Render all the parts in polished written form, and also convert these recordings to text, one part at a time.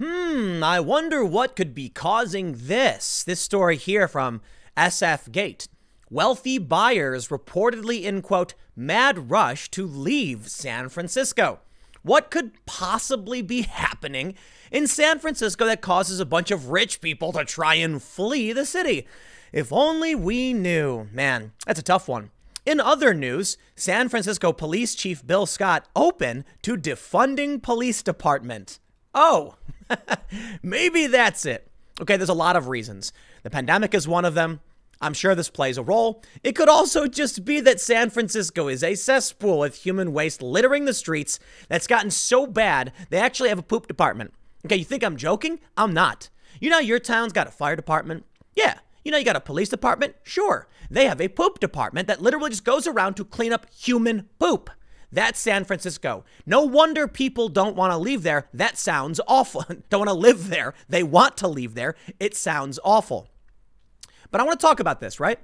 I wonder what could be causing this. This story here from SF Gate. Wealthy buyers reportedly in, quote, mad rush to leave San Francisco. What could possibly be happening in San Francisco that causes a bunch of rich people to try and flee the city? If only we knew. Man, that's a tough one. In other news, San Francisco Police Chief Bill Scott open to defunding police department. Oh, maybe that's it. Okay, there's a lot of reasons. The pandemic is one of them. I'm sure this plays a role. It could also just be that San Francisco is a cesspool with human waste littering the streets that's gotten so bad they actually have a poop department. Okay, you think I'm joking? I'm not. You know your town's got a fire department? Yeah. You know you got a police department? Sure. They have a poop department that literally just goes around to clean up human poop. That's San Francisco. No wonder people don't want to leave there. That sounds awful. Don't want to live there. They want to leave there. It sounds awful. But I want to talk about this, right?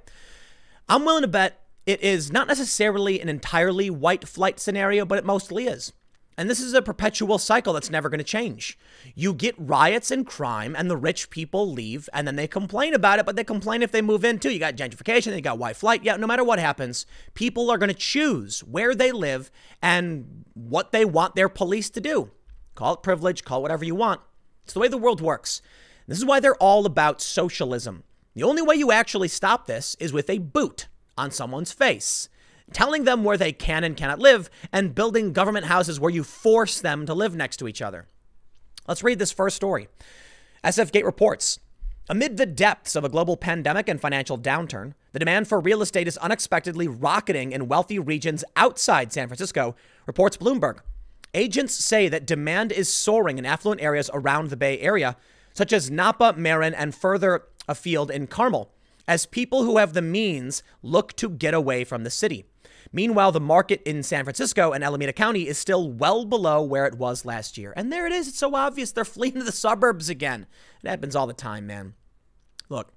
I'm willing to bet it is not necessarily an entirely white flight scenario, but it mostly is. And this is a perpetual cycle that's never going to change. You get riots and crime and the rich people leave and then they complain about it, but they complain if they move in too. You got gentrification, you got white flight. Yeah, no matter what happens, people are going to choose where they live and what they want their police to do. Call it privilege, call it whatever you want. It's the way the world works. This is why they're all about socialism. The only way you actually stop this is with a boot on someone's face, telling them where they can and cannot live, and building government houses where you force them to live next to each other. Let's read this first story. SF Gate reports, amid the depths of a global pandemic and financial downturn, the demand for real estate is unexpectedly rocketing in wealthy regions outside San Francisco, reports Bloomberg. Agents say that demand is soaring in affluent areas around the Bay Area, such as Napa, Marin, and further afield in Carmel, as people who have the means look to get away from the city. Meanwhile, the market in San Francisco and Alameda County is still well below where it was last year. And there it is. It's so obvious. They're fleeing to the suburbs again. It happens all the time, man. Look,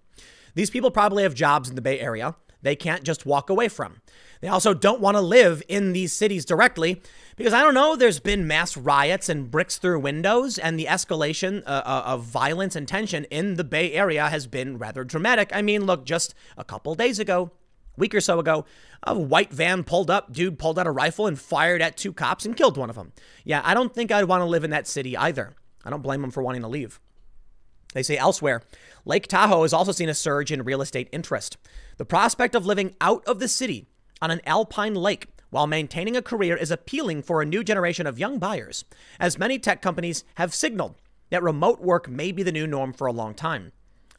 these people probably have jobs in the Bay Area they can't just walk away from. They also don't want to live in these cities directly because, I don't know, there's been mass riots and bricks through windows, and the escalation of violence and tension in the Bay Area has been rather dramatic. I mean, look, just a couple days ago, week or so ago, a white van pulled up, dude pulled out a rifle and fired at two cops and killed one of them. Yeah, I don't think I'd want to live in that city either. I don't blame them for wanting to leave. They say elsewhere, Lake Tahoe has also seen a surge in real estate interest. The prospect of living out of the city on an alpine lake while maintaining a career is appealing for a new generation of young buyers, as many tech companies have signaled that remote work may be the new norm for a long time.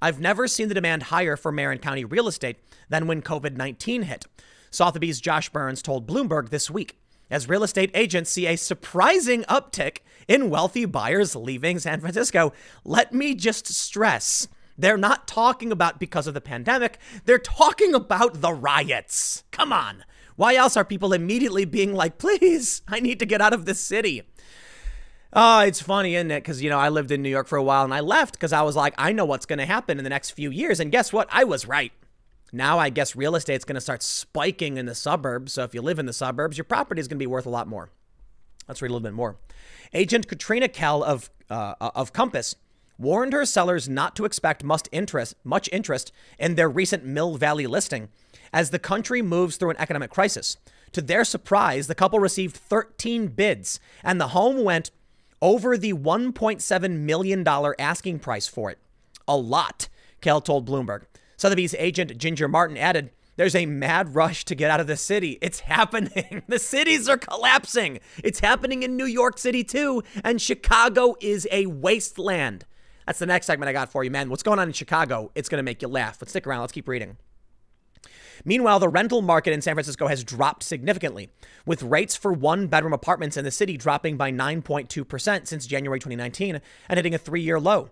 I've never seen the demand higher for Marin County real estate than when COVID-19 hit, Sotheby's Josh Burns told Bloomberg this week, as real estate agents see a surprising uptick in wealthy buyers leaving San Francisco. Let me just stress, they're not talking about because of the pandemic. They're talking about the riots. Come on. Why else are people immediately being like, please, I need to get out of this city? Oh, it's funny, isn't it? Because, I lived in New York for a while and I left because I was like, I know what's going to happen in the next few years. And guess what? I was right. Now I guess real estate's going to start spiking in the suburbs. So if you live in the suburbs, your property is going to be worth a lot more. Let's read a little bit more. Agent Katrina Kell of Compass warned her sellers not to expect much interest in their recent Mill Valley listing as the country moves through an economic crisis. To their surprise, the couple received 13 bids and the home went over the $1.7 million asking price for it. A lot, Kell told Bloomberg. Sotheby's agent Ginger Martin added, there's a mad rush to get out of the city. It's happening. The cities are collapsing. It's happening in New York City too. And Chicago is a wasteland. That's the next segment I got for you, man. What's going on in Chicago? It's going to make you laugh. But stick around. Let's keep reading. Meanwhile, the rental market in San Francisco has dropped significantly, with rates for one-bedroom apartments in the city dropping by 9.2% since January 2019 and hitting a 3-year low.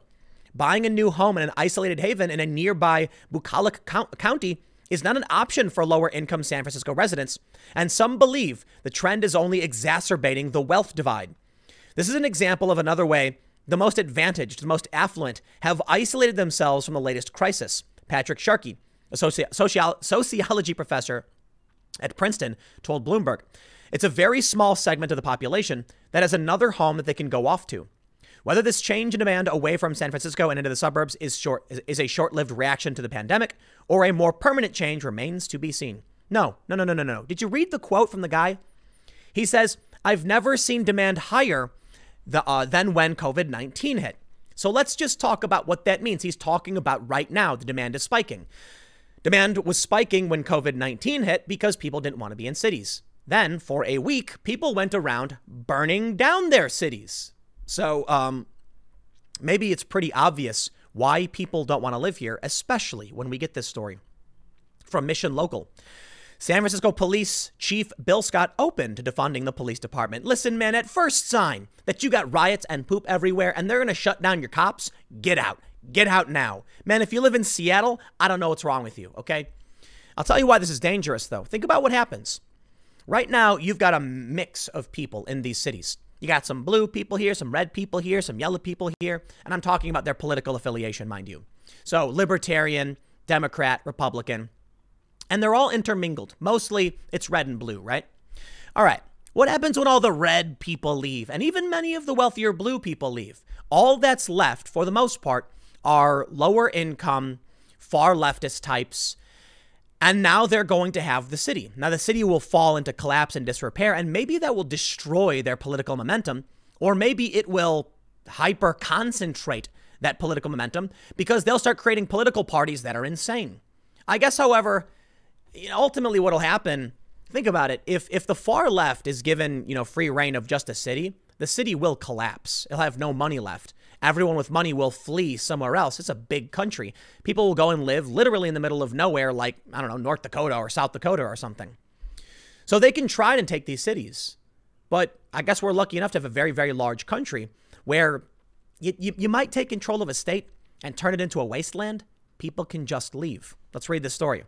Buying a new home in an isolated haven in a nearby Bucolic County is not an option for lower-income San Francisco residents, and some believe the trend is only exacerbating the wealth divide. This is an example of another way the most advantaged, the most affluent, have isolated themselves from the latest crisis. Patrick Sharkey, a sociology professor at Princeton, told Bloomberg, it's a very small segment of the population that has another home that they can go off to. Whether this change in demand away from San Francisco and into the suburbs is a short-lived reaction to the pandemic or a more permanent change remains to be seen. No. Did you read the quote from the guy? He says, I've never seen demand higher than when COVID-19 hit. So let's just talk about what that means. He's talking about right now, the demand is spiking. Demand was spiking when COVID-19 hit because people didn't want to be in cities. Then, for a week, people went around burning down their cities. So maybe it's pretty obvious why people don't want to live here, especially when we get this story from Mission Local. San Francisco Police Chief Bill Scott open to defunding the police department. Listen, man, at first sign that you got riots and poop everywhere and they're going to shut down your cops, get out. Get out now. Man, if you live in Seattle, I don't know what's wrong with you, okay? I'll tell you why this is dangerous, though. Think about what happens. Right now, you've got a mix of people in these cities. You got some blue people here, some red people here, some yellow people here, and I'm talking about their political affiliation, mind you. So Libertarian, Democrat, Republican, and they're all intermingled. Mostly it's red and blue, right? All right. What happens when all the red people leave and even many of the wealthier blue people leave? All that's left, for the most part, are lower income, far leftist types. And now they're going to have the city. Now the city will fall into collapse and disrepair, and maybe that will destroy their political momentum, or maybe it will hyper concentrate that political momentum because they'll start creating political parties that are insane. I guess, however, ultimately what will happen, think about it. If the far left is given, free reign of just a city, the city will collapse. It'll have no money left. Everyone with money will flee somewhere else. It's a big country. People will go and live literally in the middle of nowhere, like, I don't know, North Dakota or South Dakota or something. So they can try and take these cities. But I guess we're lucky enough to have a very, very large country where you might take control of a state and turn it into a wasteland. People can just leave. Let's read this story.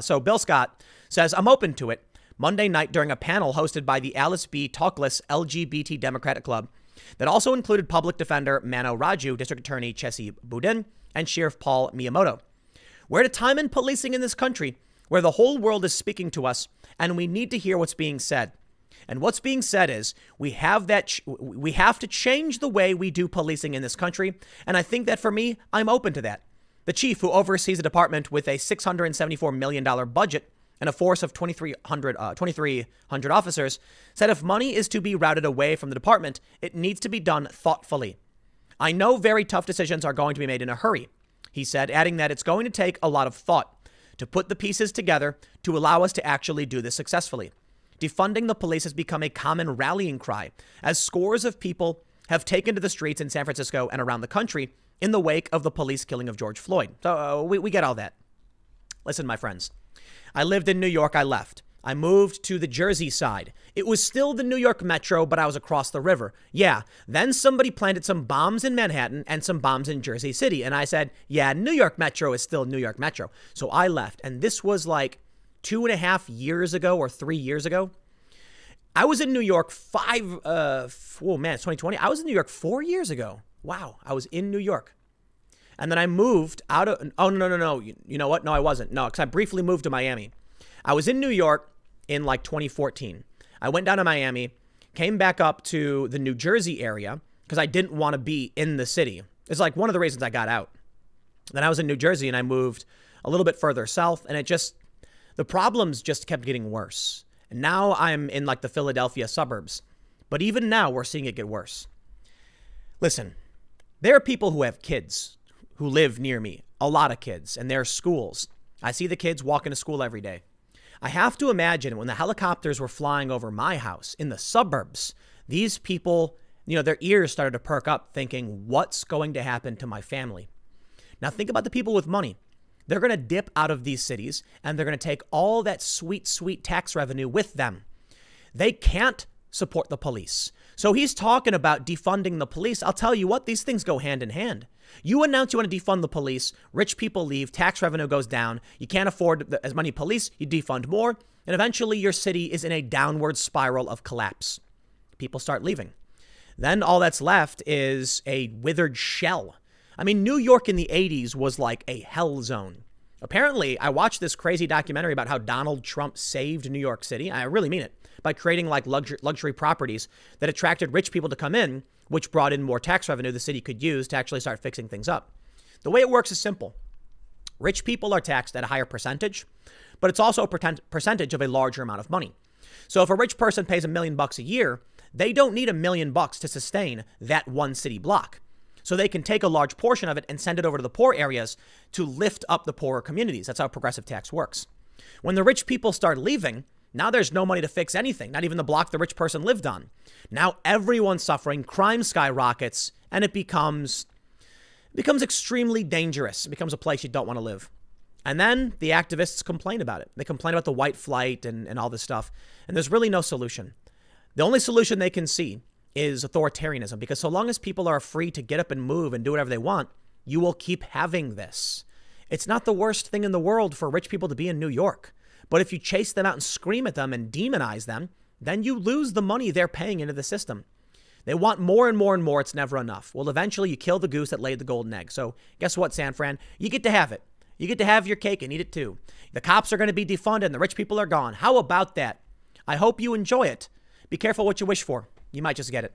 So Bill Scott says, I'm open to it. Monday night during a panel hosted by the Alice B. Talkless LGBT Democratic Club that also included public defender Mano Raju, District Attorney Chesi Boudin, and Sheriff Paul Miyamoto. We're at a time in policing in this country where the whole world is speaking to us and we need to hear what's being said. And what's being said is we have to change the way we do policing in this country. And I think that for me, I'm open to that. The chief, who oversees a department with a $674 million budget and a force of 2,300 officers, said if money is to be routed away from the department, it needs to be done thoughtfully. I know very tough decisions are going to be made in a hurry, he said, adding that it's going to take a lot of thought to put the pieces together to allow us to actually do this successfully. Defunding the police has become a common rallying cry as scores of people have taken to the streets in San Francisco and around the country in the wake of the police killing of George Floyd. So we get all that. Listen, my friends, I lived in New York. I left. I moved to the Jersey side. It was still the New York Metro, but I was across the river. Yeah. Then somebody planted some bombs in Manhattan and some bombs in Jersey City. And I said, yeah, New York Metro is still New York Metro. So I left. And this was like 2.5 years ago or 3 years ago. I was in New York it's 2020. I was in New York 4 years ago. Wow. I was in New York. And then I moved out of, no. You know what? No, I wasn't. No, because I briefly moved to Miami. I was in New York in like 2014. I went down to Miami, came back up to the New Jersey area because I didn't want to be in the city. It's like one of the reasons I got out. Then I was in New Jersey and I moved a little bit further south, and the problems just kept getting worse. And now I'm in like the Philadelphia suburbs. But even now we're seeing it get worse. Listen, there are people who have kids who live near me, a lot of kids, and there are schools. I see the kids walking to school every day. I have to imagine when the helicopters were flying over my house in the suburbs, these people, their ears started to perk up thinking, what's going to happen to my family? Now think about the people with money. They're going to dip out of these cities and they're going to take all that sweet, sweet tax revenue with them. They can't support the police. So he's talking about defunding the police. I'll tell you what, these things go hand in hand. You announce you want to defund the police, rich people leave, tax revenue goes down, you can't afford as many police, you defund more, and eventually your city is in a downward spiral of collapse. People start leaving. Then all that's left is a withered shell. I mean, New York in the 80s was like a hell zone. Apparently, I watched this crazy documentary about how Donald Trump saved New York City. I really mean it. By creating like luxury properties that attracted rich people to come in which brought in more tax revenue the city could use to actually start fixing things up. The way it works is simple. Rich people are taxed at a higher percentage, but it's also a percentage of a larger amount of money. So if a rich person pays $1 million a year, they don't need $1 million to sustain that one city block. So they can take a large portion of it and send it over to the poor areas to lift up the poorer communities. That's how progressive tax works. When the rich people start leaving, now there's no money to fix anything, not even the block the rich person lived on. Now everyone's suffering, crime skyrockets, and it becomes extremely dangerous. It becomes a place you don't want to live. And then the activists complain about it. They complain about the white flight and all this stuff. And there's really no solution. The only solution they can see is authoritarianism, because so long as people are free to get up and move and do whatever they want, you will keep having this. It's not the worst thing in the world for rich people to be in New York. But if you chase them out and scream at them and demonize them, then you lose the money they're paying into the system. They want more and more and more. It's never enough. Well, eventually you kill the goose that laid the golden egg. So guess what, San Fran? You get to have it. You get to have your cake and eat it too. The cops are going to be defunded and the rich people are gone. How about that? I hope you enjoy it. Be careful what you wish for. You might just get it.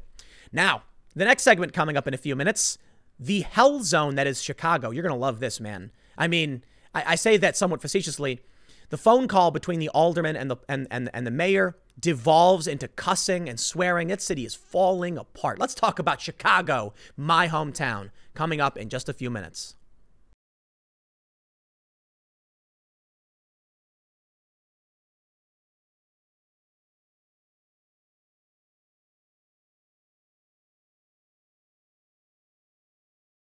Now, the next segment coming up in a few minutes, the hell zone that is Chicago. You're going to love this, man. I mean, I say that somewhat facetiously. The phone call between the alderman and the mayor devolves into cussing and swearing. That city is falling apart. Let's talk about Chicago, my hometown, coming up in just a few minutes.